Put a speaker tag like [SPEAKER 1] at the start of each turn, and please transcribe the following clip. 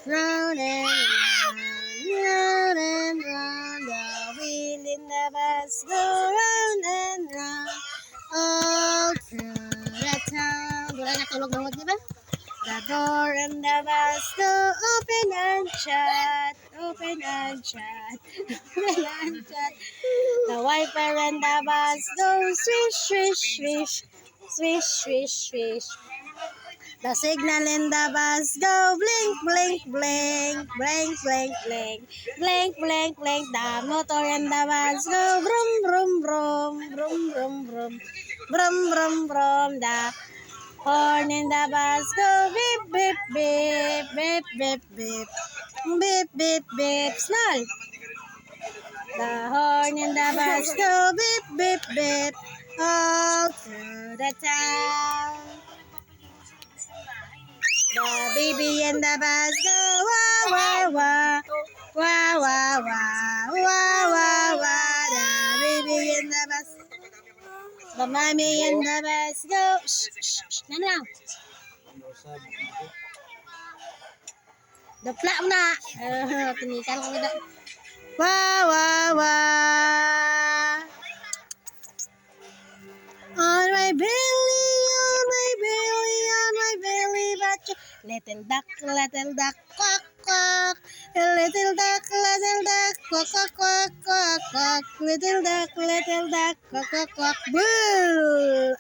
[SPEAKER 1] round and round, round and round. The wheel in the bus go round and round. All through the town. Wala na tulog ng di ba? The door and the bus go open and shut, open and shut, open and shut. The wiper and the bus go swish, swish, swish, swish, swish, swish. The signal in the bus go blink, blink, blink, blink, blink, blink, blink, blink, blink. The motor and the bus go brum, brum, brum, brum, brum, brum, brum, brum, brum. The horn in the bus go beep, beep, beep, beep, beep, beep, beep, beep, beep. Small. The horn in the bus go beep, beep, beep, all through the town. The baby in the bus go wah, wah, wah, wah, wah, wah, wah, wah, wah. The baby in the bus. The mommy in the bus go shh, shh, shh. Yan lang. Dapla mo na. Tinikan ko na. Wah, wah, wah. On my belly, on my belly, on my belly, but you little duck, quack, quack. Little duck, quack, quack, quack, quack, quack. Little duck, quack, quack, quack. Boo!